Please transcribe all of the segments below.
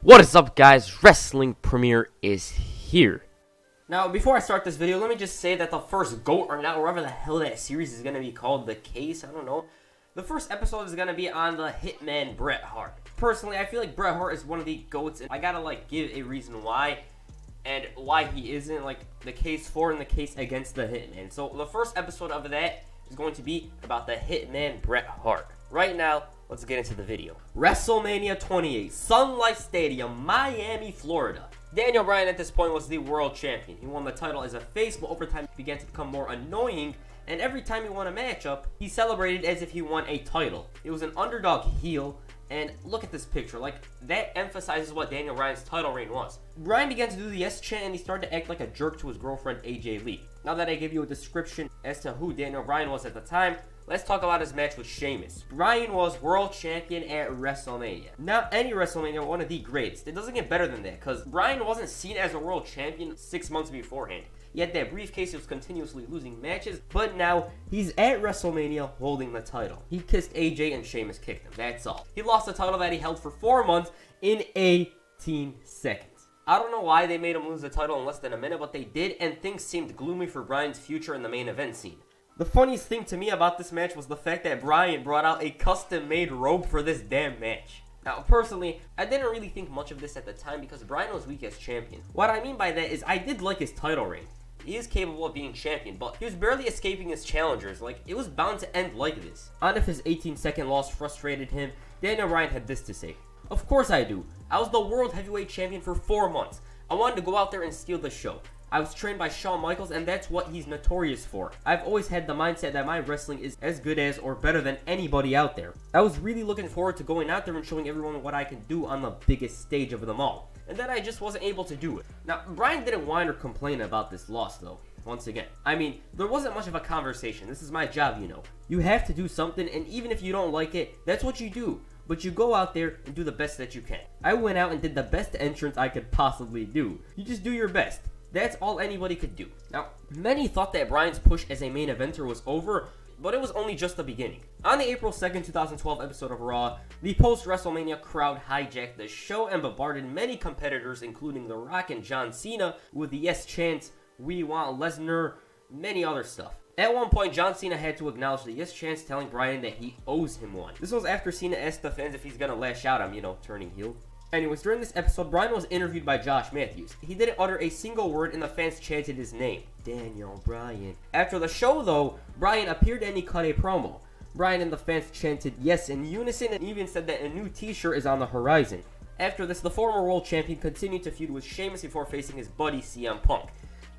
What is up, guys? Wrestling Premiere is here. Now, before I start this video, let me just say that the first GOAT or not, whatever the hell that series is going to be called, The Case, I don't know. The first episode is going to be on the Hitman Bret Hart. Personally, I feel like Bret Hart is one of the GOATs, and I gotta, give a reason why, and why he isn't, the case for and the case against the Hitman. So, the first episode of that is going to be about the Hitman Bret Hart. Right now, let's get into the video. WrestleMania 28, Sun Life Stadium, Miami, Florida. Daniel Bryan at this point was the world champion. He won the title as a face, but over time he began to become more annoying, and every time he won a matchup, he celebrated as if he won a title. It was an underdog heel, and look at this picture. That emphasizes what Daniel Bryan's title reign was. Bryan began to do the yes chant, and he started to act like a jerk to his girlfriend, AJ Lee. Now that I give you a description as to who Daniel Bryan was at the time, let's talk about his match with Sheamus. Bryan was world champion at WrestleMania. Not any WrestleMania, but one of the greatest. It doesn't get better than that, because Bryan wasn't seen as a world champion 6 months beforehand. He had that briefcase, he was continuously losing matches, but now he's at WrestleMania holding the title. He kissed AJ and Sheamus kicked him, that's all. He lost the title that he held for 4 months in 18 seconds. I don't know why they made him lose the title in less than a minute, but they did, and things seemed gloomy for Bryan's future in the main event scene. The funniest thing to me about this match was the fact that Bryan brought out a custom-made robe for this damn match. Now, personally, I didn't really think much of this at the time because Bryan was weak as champion. What I mean by that is I did like his title reign. He is capable of being champion, but he was barely escaping his challengers. It was bound to end like this. And if his 18-second loss frustrated him, Daniel Bryan had this to say. Of course I do. I was the world heavyweight champion for 4 months. I wanted to go out there and steal the show. I was trained by Shawn Michaels, and that's what he's notorious for. I've always had the mindset that my wrestling is as good as or better than anybody out there. I was really looking forward to going out there and showing everyone what I can do on the biggest stage of them all. And then I just wasn't able to do it. Now, Bryan didn't whine or complain about this loss, though. Once again, there wasn't much of a conversation. This is my job, you know. You have to do something, and even if you don't like it, that's what you do. But you go out there and do the best that you can. I went out and did the best entrance I could possibly do. You just do your best. That's all anybody could do. Now, many thought that Bryan's push as a main eventer was over, but it was only just the beginning. On the April 2nd, 2012 episode of Raw, the post-WrestleMania crowd hijacked the show and bombarded many competitors, including The Rock and John Cena, with the yes chants, "We want Lesnar," many other stuff. At one point, John Cena had to acknowledge the yes chants, telling Bryan that he owes him one. This was after Cena asked the fans if he's gonna lash out on, turning heel. Anyways, during this episode, Bryan was interviewed by Josh Matthews. He didn't utter a single word and the fans chanted his name, Daniel Bryan. After the show, though, Bryan appeared and he cut a promo. Bryan and the fans chanted yes in unison and even said that a new t-shirt is on the horizon. After this, the former world champion continued to feud with Sheamus before facing his buddy CM Punk.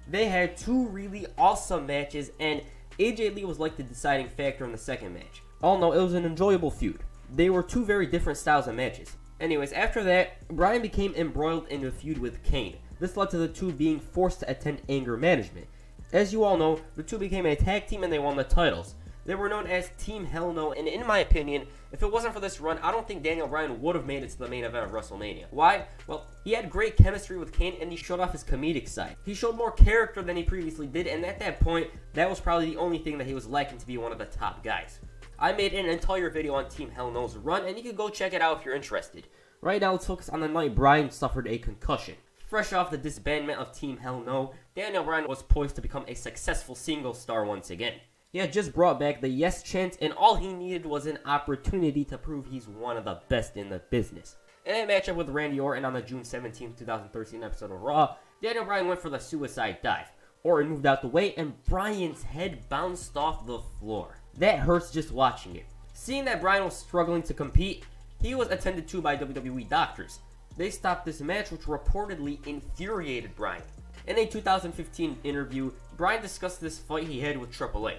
They had 2 really awesome matches, and AJ Lee was like the deciding factor in the second match. All in all, it was an enjoyable feud. They were 2 very different styles of matches. Anyways, after that, Bryan became embroiled in a feud with Kane. This led to the 2 being forced to attend anger management. As you all know, the 2 became a tag team and they won the titles. They were known as Team Hell No, and in my opinion, if it wasn't for this run, I don't think Daniel Bryan would have made it to the main event of WrestleMania. Why? Well, he had great chemistry with Kane and he showed off his comedic side. He showed more character than he previously did, and at that point, that was probably the only thing that he was lacking to be one of the top guys. I made an entire video on Team Hell No's run, and you can go check it out if you're interested. Right now, let's focus on the night Bryan suffered a concussion. Fresh off the disbandment of Team Hell No, Daniel Bryan was poised to become a successful single star once again. He had just brought back the yes chant, and all he needed was an opportunity to prove he's one of the best in the business. In a matchup with Randy Orton on the June 17, 2013 episode of Raw, Daniel Bryan went for the suicide dive. Orton moved out the way, and Bryan's head bounced off the floor. That hurts just watching it. Seeing that Bryan was struggling to compete, he was attended to by WWE doctors. They stopped this match, which reportedly infuriated Bryan. In a 2015 interview, Bryan discussed this fight he had with Triple H.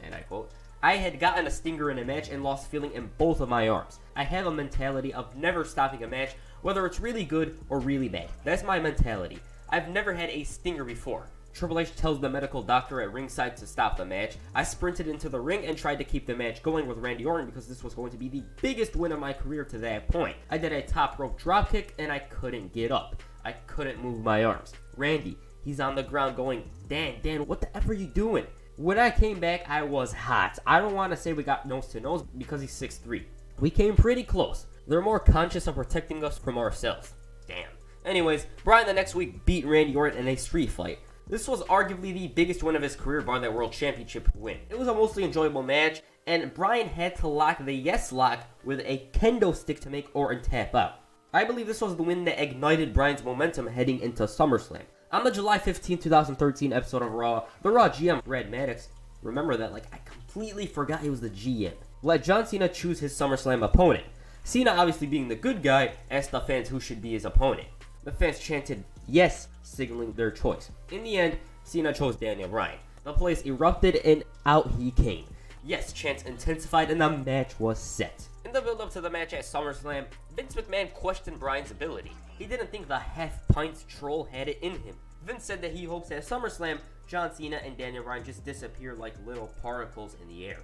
And I quote, "I had gotten a stinger in a match and lost feeling in both of my arms. I have a mentality of never stopping a match, whether it's really good or really bad. That's my mentality. I've never had a stinger before." Triple H tells the medical doctor at ringside to stop the match. "I sprinted into the ring and tried to keep the match going with Randy Orton because this was going to be the biggest win of my career to that point. I did a top rope dropkick and I couldn't get up. I couldn't move my arms. Randy, he's on the ground going, 'Dan, what the F are you doing?' When I came back, I was hot. I don't want to say we got nose to nose because he's 6'3". We came pretty close. They're more conscious of protecting us from ourselves. Damn. Anyways, Bryan the next week beat Randy Orton in a street fight. This was arguably the biggest win of his career, bar that World Championship win. It was a mostly enjoyable match, and Bryan had to lock the yes lock with a kendo stick to make Orton tap out. I believe this was the win that ignited Bryan's momentum heading into SummerSlam. On the July 15, 2013 episode of Raw, the Raw GM, Brad Maddox, remember that, I completely forgot he was the GM, let John Cena choose his SummerSlam opponent. Cena, obviously being the good guy, asked the fans who should be his opponent. The fans chanted yes, signaling their choice. In the end, Cena chose Daniel Bryan. The place erupted and out he came. Yes chants intensified and the match was set. In the build-up to the match at SummerSlam, Vince McMahon questioned Bryan's ability. He didn't think the half-pint troll had it in him. Vince said that he hopes at SummerSlam, John Cena and Daniel Bryan just disappear like little particles in the air.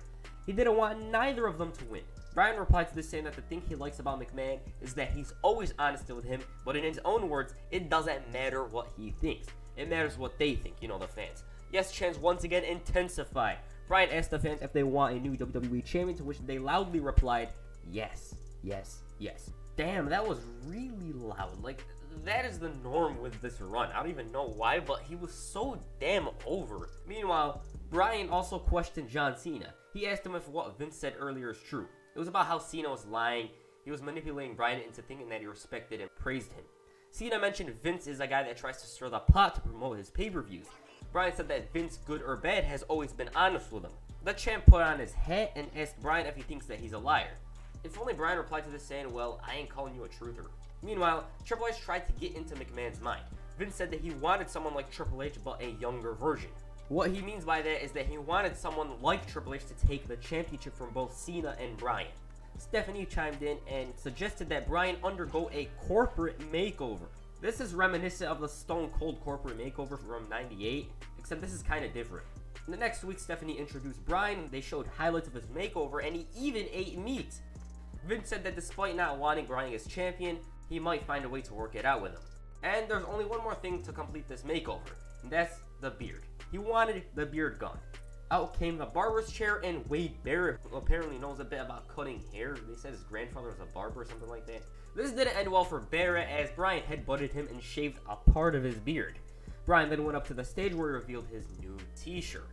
He didn't want neither of them to win. Bryan replied to this saying that the thing he likes about McMahon is that he's always honest with him, but in his own words, it doesn't matter what he thinks. It matters what they think, the fans. Yes chants once again intensified. Bryan asked the fans if they want a new WWE champion, to which they loudly replied, yes, yes, yes. Damn, that was really loud. That is the norm with this run. I don't even know why, but he was so damn over. Meanwhile, Bryan also questioned John Cena. He asked him if what Vince said earlier is true. It was about how Cena was lying. He was manipulating Bryan into thinking that he respected and praised him. Cena mentioned Vince is a guy that tries to stir the pot to promote his pay-per-views. Bryan said that Vince, good or bad, has always been honest with him. The champ put on his hat and asked Bryan if he thinks that he's a liar. If only Bryan replied to this saying, well, I ain't calling you a truther. Meanwhile, Triple H tried to get into McMahon's mind. Vince said that he wanted someone like Triple H, but a younger version. What he means by that is that he wanted someone like Triple H to take the championship from both Cena and Bryan. Stephanie chimed in and suggested that Bryan undergo a corporate makeover. This is reminiscent of the Stone Cold corporate makeover from '98, except this is kind of different. The next week, Stephanie introduced Bryan, they showed highlights of his makeover, and he even ate meat. Vince said that despite not wanting Bryan as champion, he might find a way to work it out with him. And there's only one more thing to complete this makeover, and that's the beard. He wanted the beard gone. Out came the barber's chair, and Wade Barrett, who apparently knows a bit about cutting hair. They said his grandfather was a barber or something like that. This didn't end well for Barrett, as Bryan headbutted him and shaved a part of his beard. Bryan then went up to the stage where he revealed his new t-shirt.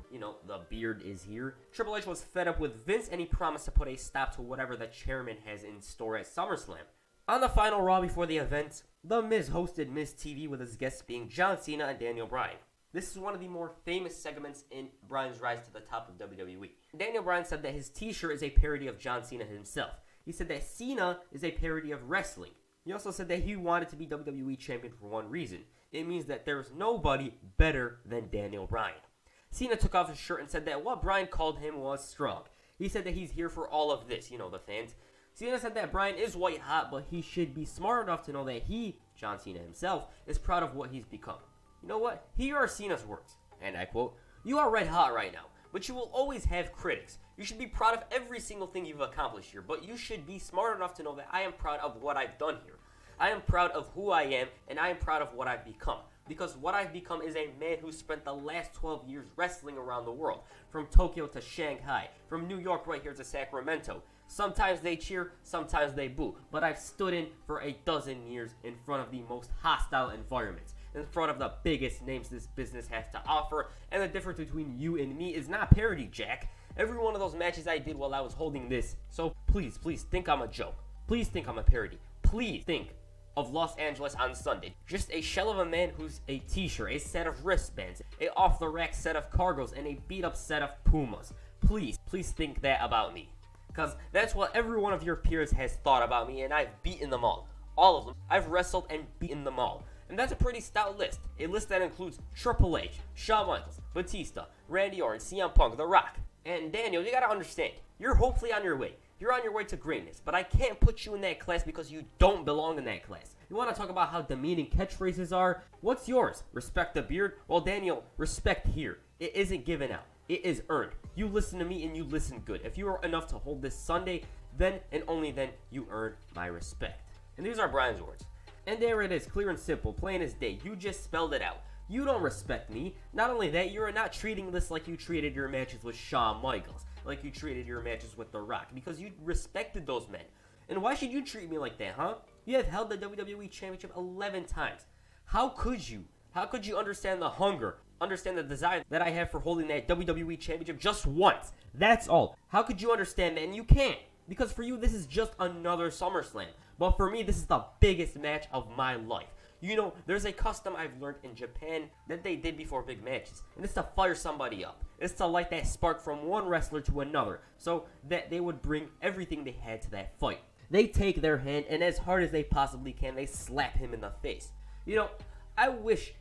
The beard is here. Triple H was fed up with Vince, and he promised to put a stop to whatever the chairman has in store at SummerSlam. On the final Raw before the event, The Miz hosted Miz TV with his guests being John Cena and Daniel Bryan. This is one of the more famous segments in Bryan's rise to the top of WWE. Daniel Bryan said that his t-shirt is a parody of John Cena himself. He said that Cena is a parody of wrestling. He also said that he wanted to be WWE champion for one reason. It means that there's nobody better than Daniel Bryan. Cena took off his shirt and said that what Bryan called him was strong. He said that he's here for all of this, the fans. Cena said that Bryan is white hot, but he should be smart enough to know that he, John Cena himself, is proud of what he's become. You know what? Here are Cena's words, and I quote, "You are red hot right now, but you will always have critics. You should be proud of every single thing you've accomplished here, but you should be smart enough to know that I am proud of what I've done here. I am proud of who I am, and I am proud of what I've become. Because what I've become is a man who spent the last 12 years wrestling around the world, from Tokyo to Shanghai, from New York right here to Sacramento. Sometimes they cheer, sometimes they boo, but I've stood in for a dozen years in front of the most hostile environments, in front of the biggest names this business has to offer, and the difference between you and me is not parody, Jack. Every one of those matches I did while I was holding this, so please think I'm a joke. Please think I'm a parody. Please think of Los Angeles on Sunday. Just a shell of a man who's a t-shirt, a set of wristbands, a off-the-rack set of cargos, and a beat-up set of Pumas. Please think that about me. Because that's what every one of your peers has thought about me, and I've beaten them all. All of them. I've wrestled and beaten them all. And that's a pretty stout list. A list that includes Triple H, Shawn Michaels, Batista, Randy Orton, CM Punk, The Rock. And Daniel, you gotta understand, you're hopefully on your way. You're on your way to greatness, but I can't put you in that class because you don't belong in that class. You want to talk about how demeaning catchphrases are? What's yours? Respect the beard? Well, Daniel, respect here. It isn't given out. It is earned. You listen to me and you listen good. If you are enough to hold this Sunday, then and only then you earn my respect. And these are Bryan's words. And there it is, clear and simple, plain as day. You just spelled it out. You don't respect me. Not only that, you are not treating this like you treated your matches with Shawn Michaels, like you treated your matches with The Rock, because you respected those men. And why should you treat me like that, huh? You have held the WWE Championship 11 times. How could you? How could you understand the hunger, understand the desire that I have for holding that WWE Championship just once? That's all. How could you understand that? And you can't. Because for you, this is just another SummerSlam. But for me, this is the biggest match of my life. You know, there's a custom I've learned in Japan that they did before big matches. And it's to fire somebody up. It's to light that spark from one wrestler to another. So that they would bring everything they had to that fight. They take their hand and as hard as they possibly can, they slap him in the face. You know, I wish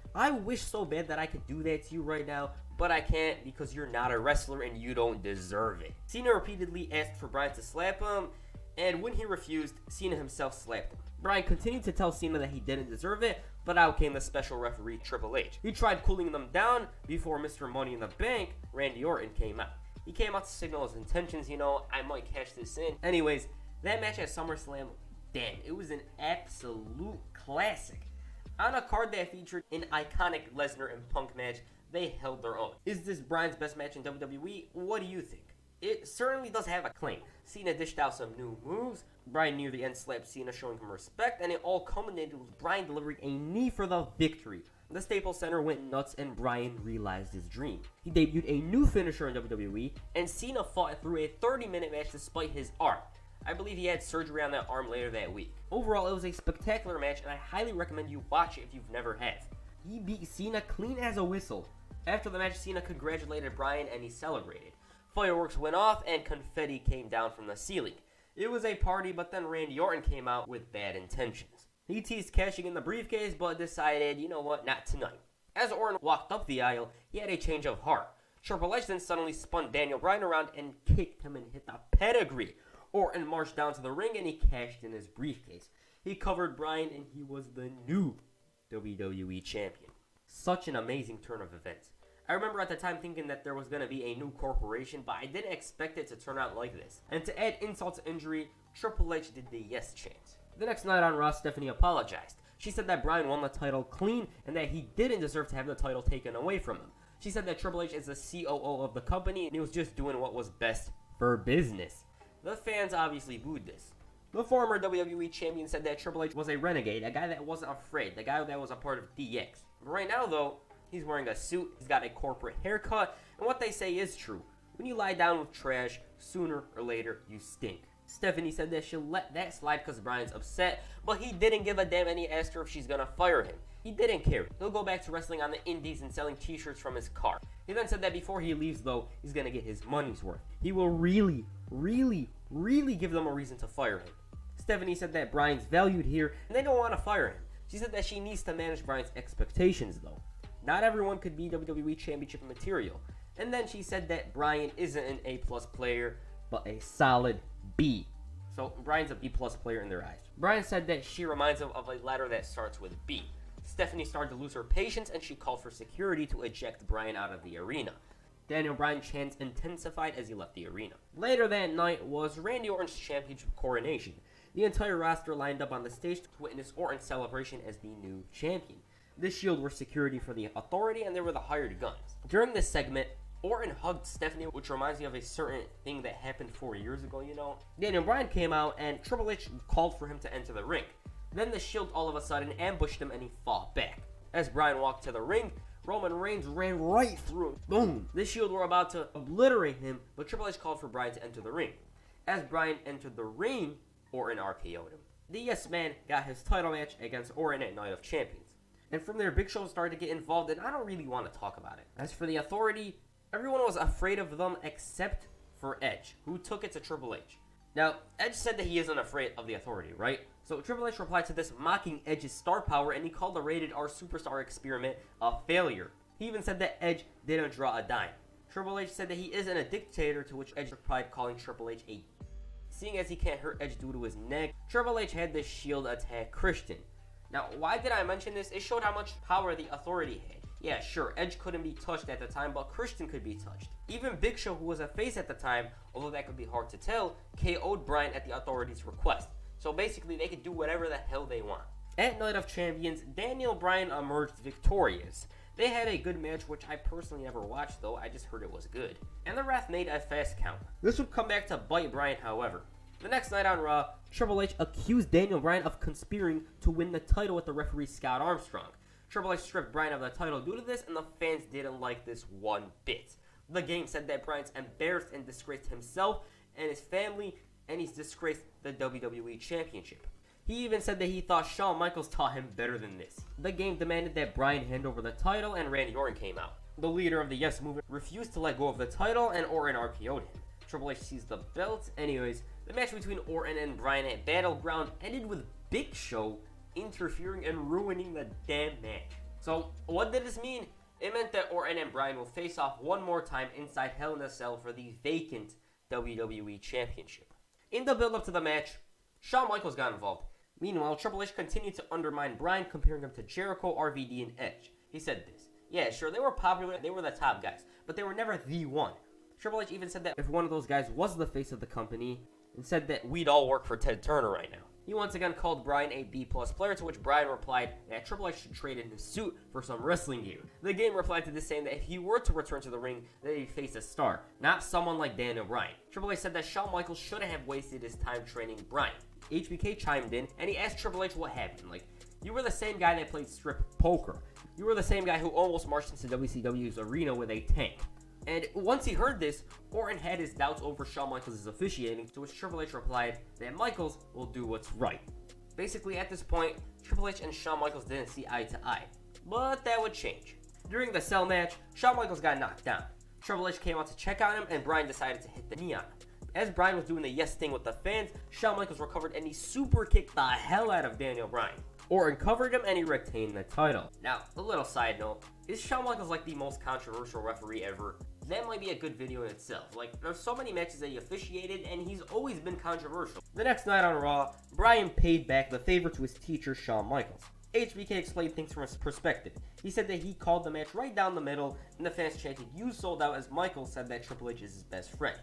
so bad that I could do that to you right now, but I can't because you're not a wrestler and you don't deserve it. Cena repeatedly asked for Bryan to slap him, and when he refused, Cena himself slapped him. Bryan continued to tell Cena that he didn't deserve it, but out came the special referee Triple H. He tried cooling them down before Mr. Money in the Bank, Randy Orton, came out. He came out to signal his intentions, you know, I might cash this in. Anyways, that match at SummerSlam, damn, it was an absolute classic. On a card that featured an iconic Lesnar and Punk match, they held their own. Is this Bryan's best match in WWE? What do you think? It certainly does have a claim. Cena dished out some new moves. Bryan near the end slapped Cena, showing him respect, and it all culminated with Bryan delivering a knee for the victory. The Staples Center went nuts, and Bryan realized his dream. He debuted a new finisher in WWE, and Cena fought through a 30-minute match despite his arm. I believe he had surgery on that arm later that week. Overall, it was a spectacular match, and I highly recommend you watch it if you've never have. He beat Cena clean as a whistle. After the match, Cena congratulated Bryan, and he celebrated. Fireworks went off, and confetti came down from the ceiling. It was a party, but then Randy Orton came out with bad intentions. He teased cashing in the briefcase, but decided, you know what, not tonight. As Orton walked up the aisle, he had a change of heart. Triple H then suddenly spun Daniel Bryan around and kicked him and hit the pedigree. Orton marched down to the ring and he cashed in his briefcase. He covered Bryan and he was the new WWE Champion. Such an amazing turn of events. I remember at the time thinking that there was going to be a new corporation, but I didn't expect it to turn out like this. And to add insult to injury, Triple H did the yes chant. The next night on Raw, Stephanie apologized. She said that Bryan won the title clean and that he didn't deserve to have the title taken away from him. She said that Triple H is the COO of the company and he was just doing what was best for business. The fans obviously booed this. The former WWE champion said that Triple H was a renegade, a guy that wasn't afraid, the guy that was a part of DX. Right now, though, he's wearing a suit, he's got a corporate haircut, and what they say is true. When you lie down with trash, sooner or later, you stink. Stephanie said that she'll let that slide because Bryan's upset, but he didn't give a damn and he asked her if she's gonna fire him. He didn't care. He'll go back to wrestling on the indies and selling t-shirts from his car. He then said that before he leaves, though, he's gonna get his money's worth. He will really give them a reason to fire him. Stephanie said that Bryan's valued here and they don't want to fire him. She said that she needs to manage Bryan's expectations, though. Not everyone could be WWE Championship material. And then she said that Bryan isn't an A-plus player, but a solid B. So Bryan's a B-plus player in their eyes. Bryan said that she reminds him of a letter that starts with B. Stephanie started to lose her patience and she called for security to eject Bryan out of the arena. Daniel Bryan chants intensified as he left the arena. Later that night was Randy Orton's championship coronation. The entire roster lined up on the stage to witness Orton's celebration as the new champion. The Shield were security for the Authority and they were the hired guns. During this segment, Orton hugged Stephanie, which reminds me of a certain thing that happened 4 years ago, you know. Daniel Bryan came out and Triple H called for him to enter the ring. Then the Shield all of a sudden ambushed him and he fought back. As Bryan walked to the ring, Roman Reigns ran right through him. Boom! The Shield were about to obliterate him, but Triple H called for Bryan to enter the ring. As Bryan entered the ring, Orton RKO'd him. The Yes Man got his title match against Orton at Night of Champions. And from there, Big Show started to get involved, and I don't really want to talk about it. As for the Authority, everyone was afraid of them except for Edge, who took it to Triple H. Now, Edge said that he isn't afraid of the Authority, right? So Triple H replied to this, mocking Edge's star power, and he called the Rated R Superstar experiment a failure. He even said that Edge didn't draw a dime. Triple H said that he isn't a dictator, to which Edge replied, calling Triple H a... Seeing as he can't hurt Edge due to his neck, Triple H had the Shield attack Christian. Now, why did I mention this? It showed how much power the Authority had. Yeah, sure, Edge couldn't be touched at the time, but Christian could be touched. Even Big Show, who was a face at the time, although that could be hard to tell, KO'd Bryan at the Authority's request. So basically, they could do whatever the hell they want. At Night of Champions, Daniel Bryan emerged victorious. They had a good match, which I personally never watched, though. I just heard it was good. And the ref made a fast count. This would come back to bite Bryan, however. The next night on Raw, Triple H accused Daniel Bryan of conspiring to win the title with the referee Scott Armstrong. Triple H stripped Bryan of the title due to this, and the fans didn't like this one bit. The game said that Bryan's embarrassed and disgraced himself and his family, and he's disgraced the WWE Championship. He even said that he thought Shawn Michaels taught him better than this. The game demanded that Bryan hand over the title, and Randy Orton came out. The leader of the Yes Movement refused to let go of the title, and Orton RKO'd him. Triple H seized the belt. Anyways, the match between Orton and Bryan at Battleground ended with Big Show interfering and ruining the damn match. So, what did this mean? It meant that Orton and Bryan will face off one more time inside Hell in a Cell for the vacant WWE Championship. In the build-up to the match, Shawn Michaels got involved. Meanwhile, Triple H continued to undermine Bryan, comparing him to Jericho, RVD, and Edge. He said this: "Yeah, sure, they were popular, they were the top guys, but they were never the one." Triple H even said that if one of those guys was the face of the company, and said that we'd all work for Ted Turner right now. He once again called Bryan a B-plus player, to which Bryan replied that Triple H should trade in his suit for some wrestling gear. The game replied to this, saying that if he were to return to the ring, that he'd face a star, not someone like Daniel Bryan. Triple H said that Shawn Michaels shouldn't have wasted his time training Bryan. HBK chimed in, and he asked Triple H what happened. Like, you were the same guy that played strip poker. You were the same guy who almost marched into WCW's arena with a tank. And once he heard this, Orton had his doubts over Shawn Michaels' officiating, to which Triple H replied that Michaels will do what's right. Basically, at this point, Triple H and Shawn Michaels didn't see eye to eye. But that would change. During the Cell match, Shawn Michaels got knocked down. Triple H came out to check on him, and Bryan decided to hit the knee on him. As Bryan was doing the yes thing with the fans, Shawn Michaels recovered and he super kicked the hell out of Daniel Bryan. Orton covered him and he retained the title. Now, a little side note, is Shawn Michaels like the most controversial referee ever? That might be a good video in itself. Like, there's so many matches that he officiated and he's always been controversial. The next night on Raw, Bryan paid back the favor to his teacher, Shawn Michaels. HBK explained things from his perspective. He said that he called the match right down the middle, and the fans chanted, "You sold out," as Michaels said that Triple H is his best friend.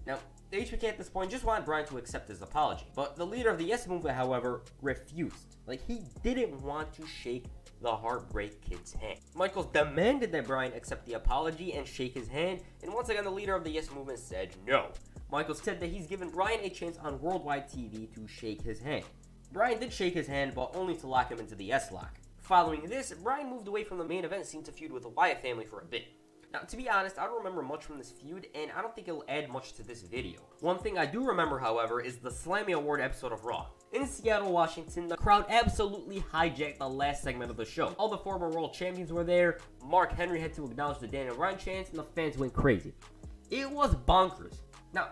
Now, HBK at this point just wanted Bryan to accept his apology, but the leader of the Yes Movement, however, refused. Like, he didn't want to shake the Heartbreak Kid's hand. Michaels demanded that Bryan accept the apology and shake his hand, and once again the leader of the Yes Movement said no. Michaels said that he's given Bryan a chance on worldwide TV to shake his hand. Bryan did shake his hand, but only to lock him into the S-Lock. Following this, Bryan moved away from the main event, seemed to feud with the Wyatt family for a bit. Now, to be honest, I don't remember much from this feud, and I don't think it'll add much to this video. One thing I do remember, however, is the Slammy Award episode of Raw. In Seattle, Washington, the crowd absolutely hijacked the last segment of the show. All the former world champions were there, Mark Henry had to acknowledge the Daniel Bryan chants, and the fans went crazy. It was bonkers. Now,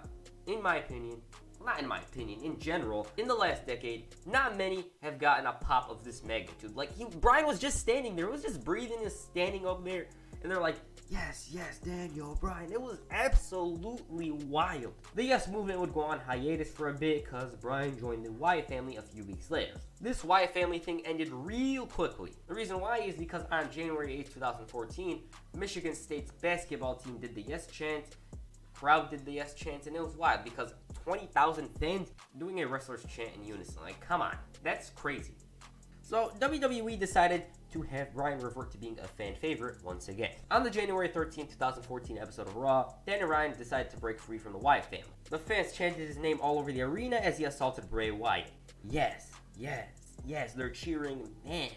in my opinion, not in my opinion, in general, in the last decade, not many have gotten a pop of this magnitude. Like, Bryan was just standing there, he was just breathing, just standing up there, and they're like, yes, yes, Daniel Bryan. It was absolutely wild. The Yes Movement would go on hiatus for a bit because Bryan joined the Wyatt family a few weeks later. This Wyatt family thing ended real quickly. The reason why is because on January 8, 2014, Michigan State's basketball team did the Yes chant, crowd did the Yes chant, and it was wild because 20,000 fans doing a wrestler's chant in unison. Like, come on, that's crazy. So WWE decided to have Bryan revert to being a fan favorite once again. On the January 13, 2014 episode of Raw, Daniel Bryan decided to break free from the Wyatt family. The fans chanted his name all over the arena as he assaulted Bray Wyatt. Yes, yes, yes, they're cheering, man.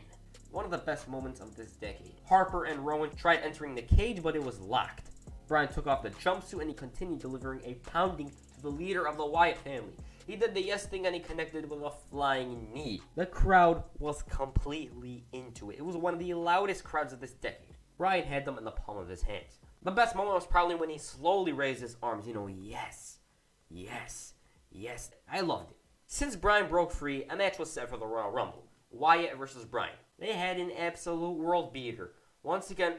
One of the best moments of this decade. Harper and Rowan tried entering the cage, but it was locked. Bryan took off the jumpsuit and he continued delivering a pounding to the leader of the Wyatt family. He did the yes thing and he connected with a flying knee. The crowd was completely into it. It was one of the loudest crowds of this decade. Bryan had them in the palm of his hands. The best moment was probably when he slowly raised his arms. You know, yes, yes, yes. I loved it. Since Bryan broke free, a match was set for the Royal Rumble. Wyatt versus Bryan. They had an absolute world beater. Once again,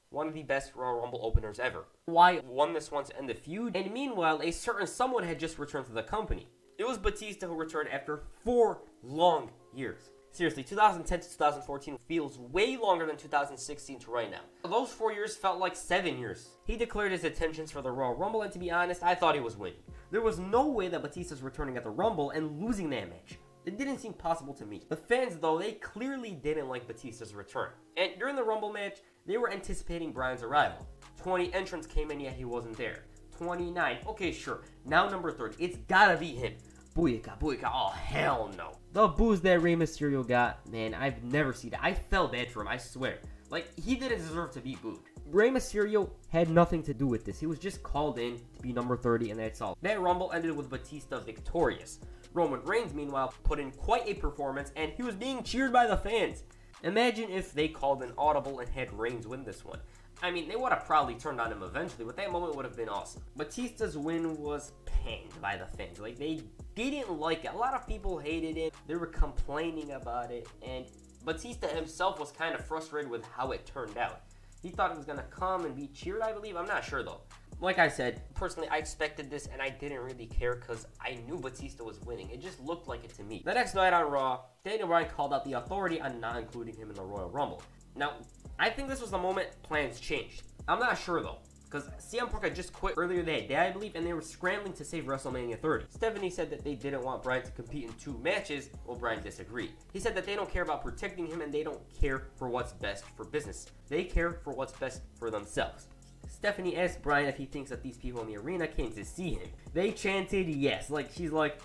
one of the best Royal Rumble openers ever. Wyatt won this one to end the feud, and meanwhile, a certain someone had just returned to the company. It was Batista who returned after 4 long years. Seriously, 2010 to 2014 feels way longer than 2016 to right now. Those 4 years felt like 7 years. He declared his intentions for the Royal Rumble, and to be honest, I thought he was winning. There was no way that Batista's returning at the Rumble and losing that match. It didn't seem possible to me. The fans, though, they clearly didn't like Batista's return. And during the Rumble match, they were anticipating Bryan's arrival. 20 entrants came in, yet he wasn't there. 29, okay, sure. Now number 30, it's gotta be him. Booyaka, booyaka, oh hell no. The boos that Rey Mysterio got, man, I've never seen that. I felt bad for him, I swear. Like, he didn't deserve to be booed. Rey Mysterio had nothing to do with this. He was just called in to be number 30, and that's all. That Rumble ended with Batista victorious. Roman Reigns, meanwhile, put in quite a performance, and he was being cheered by the fans. Imagine if they called an audible and had Reigns win this one. I mean, they would have probably turned on him eventually, but that moment would have been awesome. Batista's win was panned by the fans. Like, they didn't like it. A lot of people hated it. They were complaining about it, and Batista himself was kind of frustrated with how it turned out. He thought it was going to come and be cheered, I believe. I'm not sure, though. Like I said, personally, I expected this, and I didn't really care because I knew Batista was winning. It just looked like it to me. The next night on Raw, Daniel Bryan called out the Authority on not including him in the Royal Rumble. Now, I think this was the moment plans changed. I'm not sure, though, because CM Punk had just quit earlier that day, I believe, and they were scrambling to save WrestleMania 30. Stephanie said that they didn't want Bryan to compete in 2 matches. Well, Bryan disagreed. He said that they don't care about protecting him, and they don't care for what's best for business. They care for what's best for themselves. Stephanie asked Bryan if he thinks that these people in the arena came to see him. They chanted yes. Like, she's like,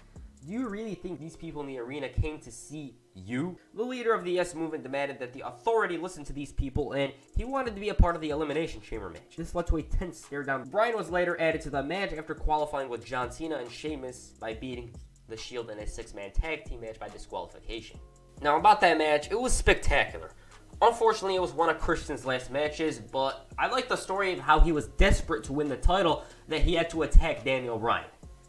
do you really think these people in the arena came to see you? The leader of the Yes Movement demanded that the Authority listen to these people, and he wanted to be a part of the Elimination Chamber match. This led to a tense stare down. Bryan was later added to the match after qualifying with John Cena and Sheamus by beating the Shield in a 6-man tag team match by disqualification. Now, about that match, it was spectacular. Unfortunately, it was one of Christian's last matches, but I like the story of how he was desperate to win the title that he had to attack Daniel Bryan.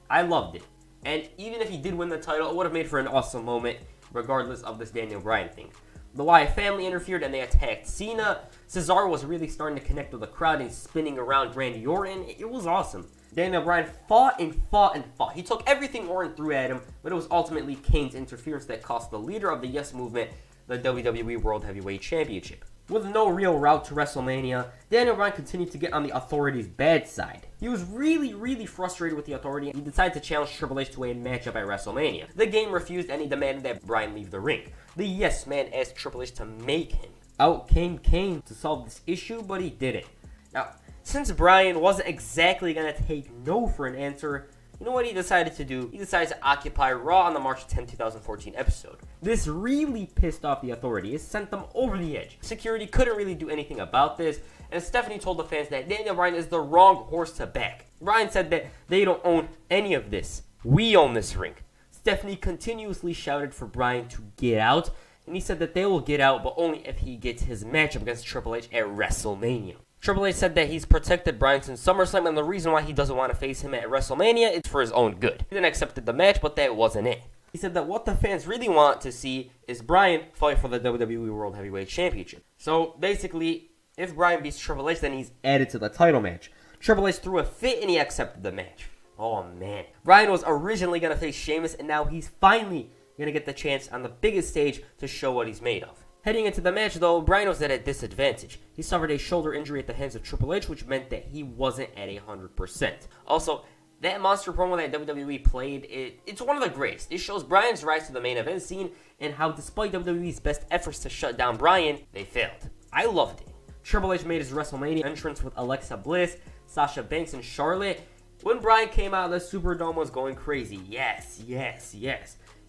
I loved it. And even if he did win the title, it would have made for an awesome moment, regardless of this Daniel Bryan thing. The Wyatt family interfered and they attacked Cena. Cesaro was really starting to connect with the crowd and spinning around Randy Orton. It was awesome. Daniel Bryan fought and fought and fought. He took everything Orton threw at him, but it was ultimately Kane's interference that cost the leader of the Yes Movement the WWE World Heavyweight Championship. With no real route to WrestleMania, Daniel Bryan continued to get on the Authority's bad side. He was really frustrated with the Authority, and he decided to challenge Triple H to a matchup at WrestleMania. The game refused, and he demanded that Bryan leave the ring. The Yes Man asked Triple H to make him. Out came Kane to solve this issue, but he didn't. Now, since Bryan wasn't exactly going to take no for an answer, you know what he decided to do? He decided to occupy Raw on the March 10, 2014 episode. This really pissed off the Authority. It sent them over the edge. Security couldn't really do anything about this, and Stephanie told the fans that Daniel Bryan is the wrong horse to back. Bryan said that they don't own any of this. We own this ring. Stephanie continuously shouted for Bryan to get out, and he said that they will get out, but only if he gets his matchup against Triple H at WrestleMania. Triple H said that he's protected Bryan since SummerSlam, and the reason why he doesn't want to face him at WrestleMania is for his own good. He then accepted the match, but that wasn't it. He said that what the fans really want to see is Bryan fight for the WWE World Heavyweight Championship. So basically, if Bryan beats Triple H, then he's added to the title match. Triple H threw a fit and he accepted the match. Oh man. Bryan was originally going to face Sheamus, and now he's finally going to get the chance on the biggest stage to show what he's made of. Heading into the match, though, Bryan was at a disadvantage. He suffered a shoulder injury at the hands of Triple H, which meant that he wasn't at 100%. Also, that monster promo that WWE played, it's one of the greatest. It shows Bryan's rise to the main event scene and how, despite WWE's best efforts to shut down Bryan, they failed. I loved it. Triple H made his WrestleMania entrance with Alexa Bliss, Sasha Banks, and Charlotte. When Bryan came out, the Superdome was going crazy. Yes.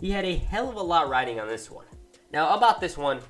He had a hell of a lot riding on this one. Now, about this one,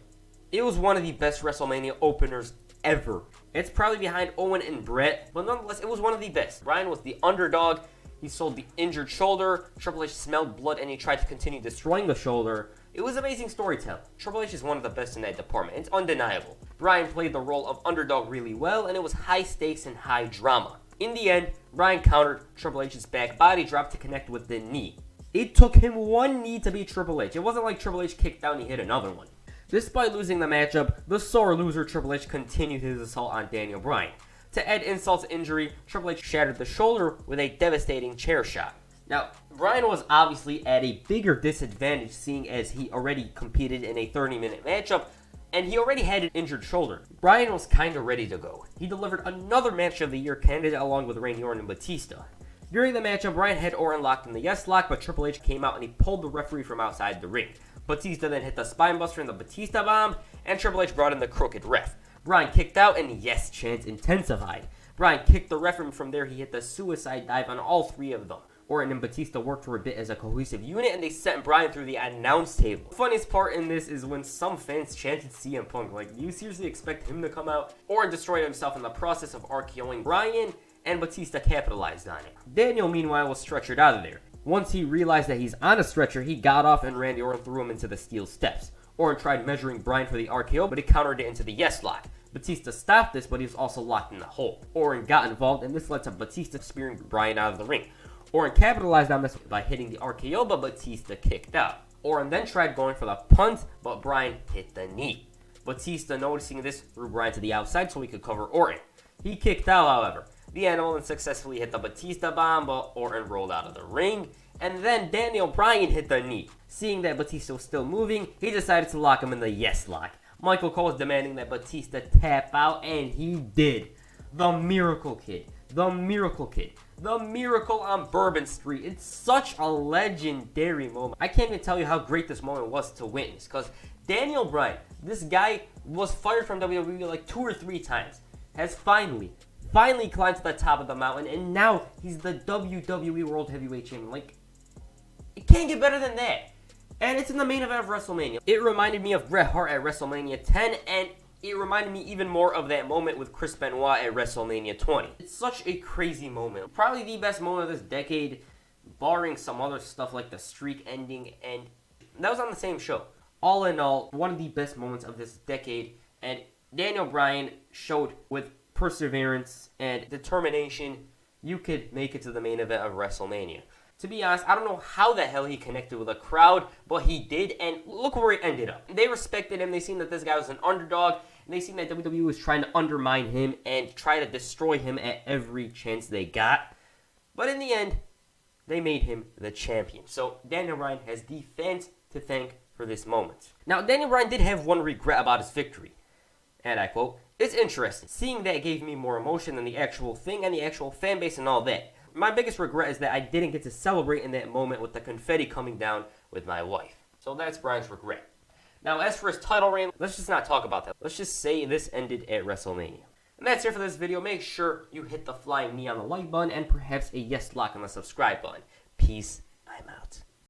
it was one of the best WrestleMania openers ever. It's probably behind Owen and Brett, but nonetheless, it was one of the best. Bryan was the underdog. He sold the injured shoulder. Triple H smelled blood, and he tried to continue destroying the shoulder. It was amazing storytelling. Triple H is one of the best in that department. It's undeniable. Bryan played the role of underdog really well, and it was high stakes and high drama. In the end, Bryan countered Triple H's back body drop to connect with the knee. It took him one knee to beat Triple H. It wasn't like Triple H kicked down and he hit another one. Despite losing the matchup, the sore loser Triple H continued his assault on Daniel Bryan. To add insult to injury, Triple H shattered the shoulder with a devastating chair shot. Now, Bryan was obviously at a bigger disadvantage, seeing as he already competed in a 30-minute matchup, and he already had an injured shoulder. Bryan was kinda ready to go. He delivered another match of the year candidate along with Randy Orton and Batista. During the matchup, Bryan had Orton locked in the yes lock, but Triple H came out and he pulled the referee from outside the ring. Batista then hit the spinebuster and the Batista bomb, and Triple H brought in the crooked ref. Bryan kicked out, and yes chants intensified. Bryan kicked the ref, and from there he hit the suicide dive on all three of them. Orton and Batista worked for a bit as a cohesive unit, and they sent Bryan through the announce table. The funniest part in this is when some fans chanted CM Punk. Like, do you seriously expect him to come out? Orton destroyed himself in the process of RKOing Bryan, and Batista capitalized on it. Daniel, meanwhile, was stretchered out of there. Once he realized that he's on a stretcher, he got off and Randy Orton threw him into the steel steps. Orton tried measuring Bryan for the RKO, but he countered it into the yes lock. Batista stopped this, but he was also locked in the hole. Orton got involved, and this led to Batista spearing Bryan out of the ring. Orton capitalized on this by hitting the RKO, but Batista kicked out. Orton then tried going for the punt, but Bryan hit the knee. Batista, noticing this, threw Bryan to the outside so he could cover Orton. He kicked out, however. The Animal then successfully hit the Batista bomb, but Orton rolled out of the ring. And then Daniel Bryan hit the knee. Seeing that Batista was still moving, he decided to lock him in the yes lock. Michael Cole was demanding that Batista tap out, and he did. The Miracle Kid. The Miracle Kid. The Miracle on Bourbon Street. It's such a legendary moment. I can't even tell you how great this moment was to witness, because Daniel Bryan, this guy was fired from WWE like 2 or 3 times, has finally climbed to the top of the mountain, and now he's the WWE World Heavyweight Champion. Like, it can't get better than that. And it's in the main event of WrestleMania. It reminded me of Bret Hart at WrestleMania 10, and it reminded me even more of that moment with Chris Benoit at WrestleMania 20. It's such a crazy moment. Probably the best moment of this decade, barring some other stuff like the streak ending, and that was on the same show. All in all, one of the best moments of this decade, and Daniel Bryan showed with perseverance and determination, you could make it to the main event of WrestleMania. To be honest, I don't know how the hell he connected with a crowd, but he did, and look where it ended up. They respected him, they seen that this guy was an underdog, and they seen that WWE was trying to undermine him and try to destroy him at every chance they got. But in the end, they made him the champion. So Daniel Bryan has the fans to thank for this moment. Now, Daniel Bryan did have one regret about his victory, and I quote, "It's interesting. Seeing that gave me more emotion than the actual thing and the actual fan base and all that. My biggest regret is that I didn't get to celebrate in that moment with the confetti coming down with my wife." So that's Bryan's regret. Now, as for his title reign, let's just not talk about that. Let's just say this ended at WrestleMania. And that's it for this video. Make sure you hit the flying knee on the like button and perhaps a yes lock on the subscribe button. Peace. I'm out.